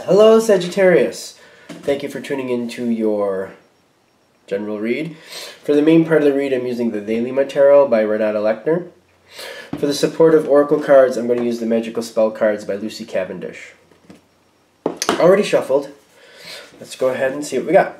Hello, Sagittarius. Thank you for tuning into your general read. For the main part of the read, I'm using the Daily Tarot by Renata Lechner. For the supportive oracle cards, I'm going to use the Magical Spell cards by Lucy Cavendish. Already shuffled. Let's go ahead and see what we got.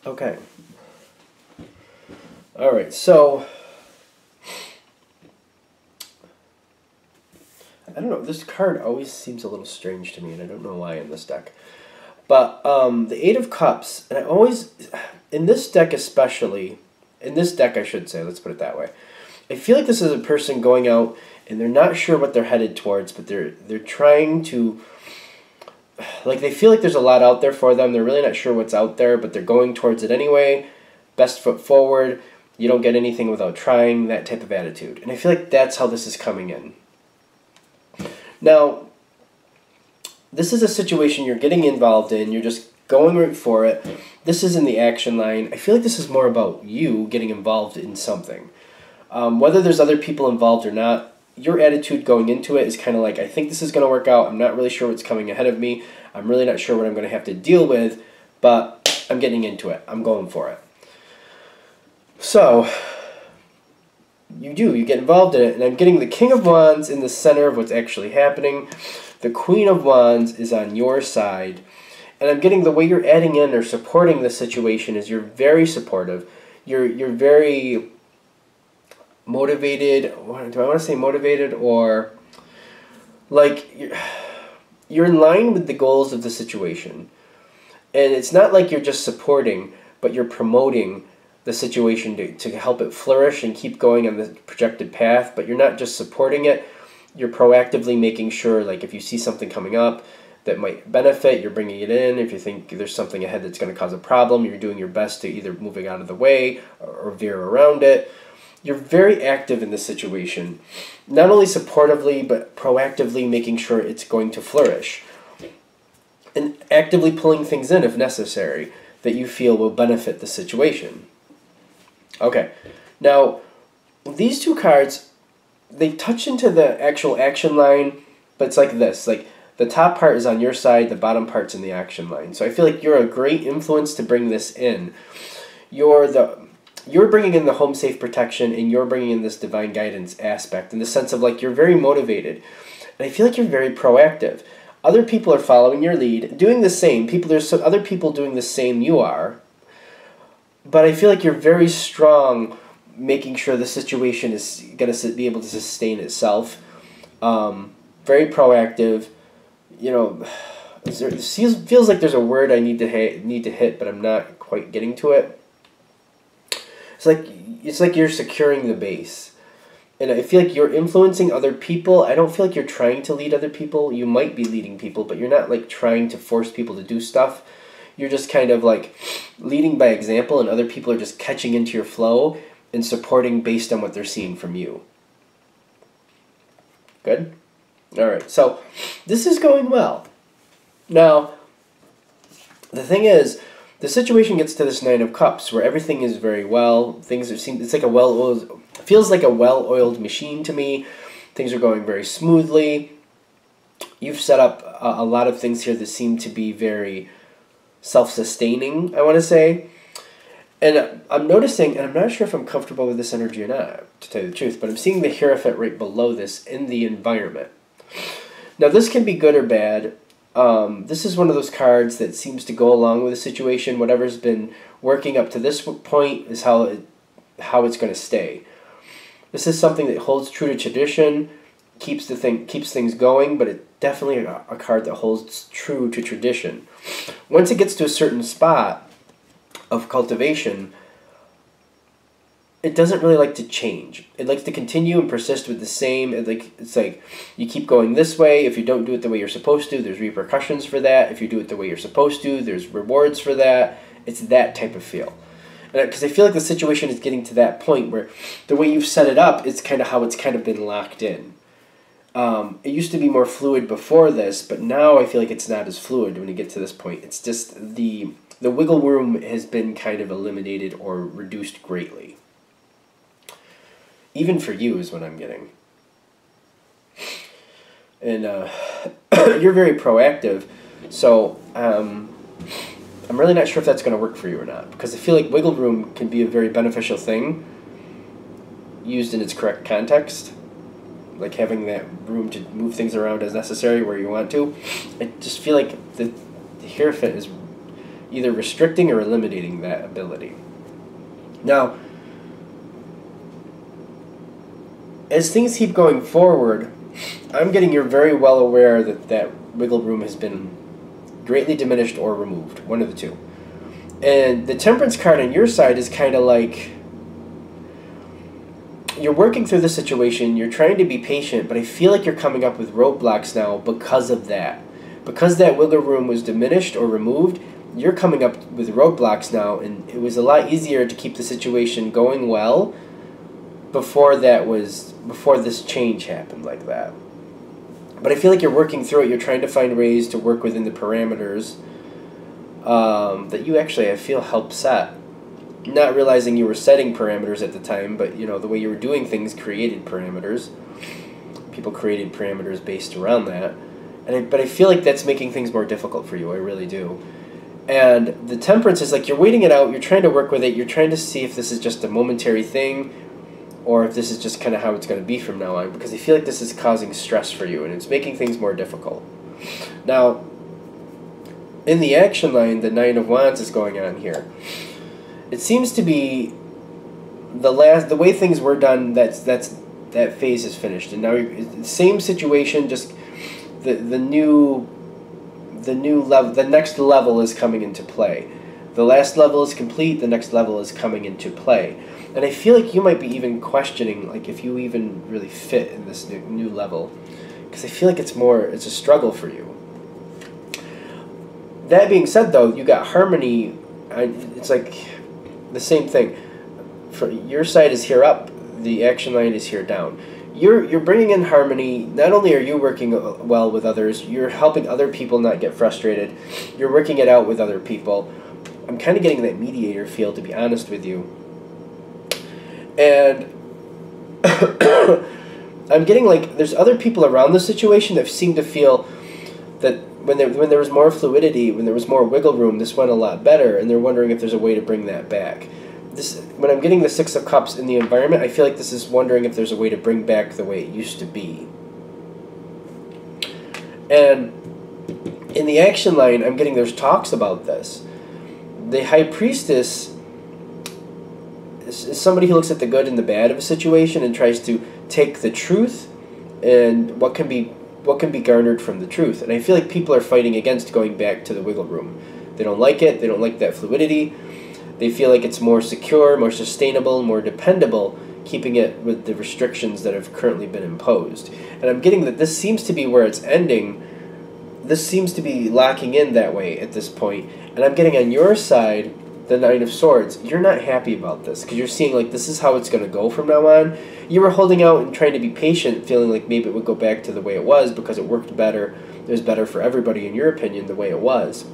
Okay. Alright, so I don't know, this card always seems a little strange to me, and I don't know why in this deck. But the Eight of Cups, and I always, in this deck especially, in this deck I should say, let's put it that way, I feel like this is a person going out and they're not sure what they're headed towards, but they're trying to, like, they feel like there's a lot out there for them. They're really not sure what's out there, but they're going towards it anyway. Best foot forward. You don't get anything without trying, that type of attitude. And I feel like that's how this is coming in. Now, this is a situation you're getting involved in. You're just going right for it. This is in the action line. I feel like this is more about you getting involved in something. Whether there's other people involved or not, your attitude going into it is kind of like, I think this is going to work out. I'm not really sure what's coming ahead of me. I'm really not sure what I'm going to have to deal with, but I'm getting into it. I'm going for it. So, you get involved in it, and I'm getting the King of Wands in the center of what's actually happening. The Queen of Wands is on your side, and I'm getting the way you're adding in or supporting the situation is you're very supportive. You're very motivated. Do I want to say motivated, or like you're in line with the goals of the situation, and it's not like you're just supporting, but you're promoting the situation to help it flourish and keep going on the projected path. But you're not just supporting it, you're proactively making sure, like, if you see something coming up that might benefit, you're bringing it in. If you think there's something ahead that's going to cause a problem, you're doing your best to either moving out of the way or veer around it. You're very active in this situation, not only supportively, but proactively making sure it's going to flourish, and actively pulling things in if necessary that you feel will benefit the situation. Okay, now these two cards, they touch into the actual action line, but it's like this, like the top part is on your side, the bottom part's in the action line. So I feel like you're a great influence to bring this in. You're bringing in the home safe protection, and you're bringing in this divine guidance aspect in the sense of, like, you're very motivated. And I feel like you're very proactive. Other people are following your lead, doing the same. There's other people doing the same you are. But I feel like you're very strong, making sure the situation is going to be able to sustain itself. Very proactive. You know, it feels like there's a word I need to hit, but I'm not quite getting to it. It's like you're securing the base. And I feel like you're influencing other people. I don't feel like you're trying to lead other people. You might be leading people, but you're not, like, trying to force people to do stuff. You're just kind of, like, leading by example, and other people are just catching into your flow and supporting based on what they're seeing from you. Good? Alright, so this is going well. Now, the thing is, the situation gets to this Nine of Cups where everything is very well. It's like feels like a well-oiled machine to me. Things are going very smoothly. You've set up a lot of things here that seem to be very self-sustaining, I want to say. And I'm noticing, and I'm not sure if I'm comfortable with this energy or not, to tell you the truth, but I'm seeing the Hierophant right below this in the environment. Now, this can be good or bad. This is one of those cards that seems to go along with the situation. Whatever's been working up to this point is how it's going to stay. This is something that holds true to tradition, keeps things going, but it's definitely a card that holds true to tradition. Once it gets to a certain spot of cultivation, it doesn't really like to change. It likes to continue and persist with the same. It's like you keep going this way. If you don't do it the way you're supposed to, there's repercussions for that. If you do it the way you're supposed to, there's rewards for that. It's that type of feel. Because I feel like the situation is getting to that point where the way you've set it up is kind of how it's kind of been locked in. It used to be more fluid before this, but now I feel like it's not as fluid when you get to this point. It's just the wiggle room has been kind of eliminated or reduced greatly. Even for you is what I'm getting. And you're very proactive, so I'm really not sure if that's going to work for you or not, because I feel like wiggle room can be a very beneficial thing used in its correct context, like having that room to move things around as necessary where you want to. I just feel like the Hierophant is either restricting or eliminating that ability. Now, as things keep going forward, I'm getting you're very well aware that that wiggle room has been greatly diminished or removed, one of the two. And the Temperance card on your side is kind of like you're working through the situation, you're trying to be patient, but I feel like you're coming up with roadblocks now because of that. Because that wiggle room was diminished or removed, you're coming up with roadblocks now, and it was a lot easier to keep the situation going well before this change happened like that. But I feel like you're working through it. You're trying to find ways to work within the parameters that you actually, I feel, helped set. Not realizing you were setting parameters at the time, but you know the way you were doing things created parameters. People created parameters based around that, but I feel like that's making things more difficult for you. I really do. And the Temperance is like you're waiting it out. You're trying to work with it. You're trying to see if this is just a momentary thing, or if this is just kind of how it's going to be from now on, because I feel like this is causing stress for you, and it's making things more difficult. Now, in the action line, the Nine of Wands is going on here. It seems to be the way things were done, that phase is finished, and now the same situation, just the new level, the next level is coming into play. The last level is complete, the next level is coming into play. And I feel like you might be even questioning like if you even really fit in this new level, because I feel like it's a struggle for you. That being said, though, you got harmony. It's like the same thing. For your side is here up, the action line is here down. You're bringing in harmony. Not only are you working well with others, you're helping other people not get frustrated. You're working it out with other people. I'm kind of getting that mediator feel, to be honest with you. And I'm getting like there's other people around the situation that seem to feel that when there was more fluidity, when there was more wiggle room, this went a lot better, and they're wondering if there's a way to bring that back. When I'm getting the Six of Cups in the environment, I feel like this is wondering if there's a way to bring back the way it used to be. And in the action line, I'm getting there's talks about this. The High Priestess is somebody who looks at the good and the bad of a situation and tries to take the truth and what can be garnered from the truth. And I feel like people are fighting against going back to the wiggle room. They don't like it. They don't like that fluidity. They feel like it's more secure, more sustainable, more dependable, keeping it with the restrictions that have currently been imposed. And I'm getting that this seems to be where it's ending. This seems to be locking in that way at this point. And I'm getting on your side, the Nine of Swords, you're not happy about this because you're seeing like this is how it's going to go from now on. You were holding out and trying to be patient, feeling like maybe it would go back to the way it was because it worked better. It was better for everybody, in your opinion, the way it was.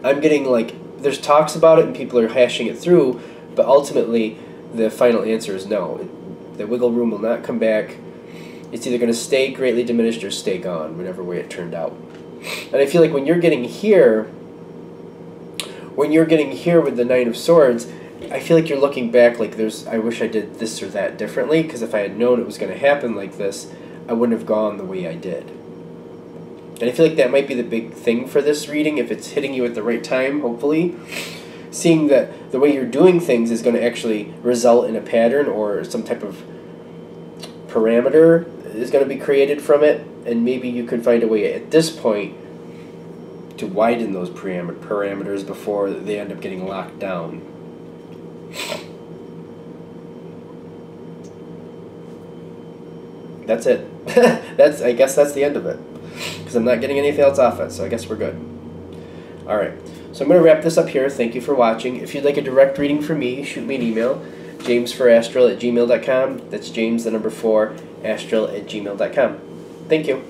I'm getting like there's talks about it and people are hashing it through, but ultimately the final answer is no. The wiggle room will not come back. It's either going to stay greatly diminished or stay gone, whatever way it turned out. And I feel like when you're getting here with the Nine of Swords, I feel like you're looking back like I wish I did this or that differently, because if I had known it was going to happen like this, I wouldn't have gone the way I did. And I feel like that might be the big thing for this reading, if it's hitting you at the right time, hopefully. Seeing that the way you're doing things is going to actually result in a pattern or some type of parameter is going to be created from it, and maybe you could find a way at this point to widen those parameters before they end up getting locked down. That's it. I guess that's the end of it, because I'm not getting anything else off it, so I guess we're good. Alright, So I'm going to wrap this up here. Thank you for watching. If you'd like a direct reading from me, shoot me an email, jamesforastral@gmail.com. That's James, the number 4, astral@gmail.com. Thank you.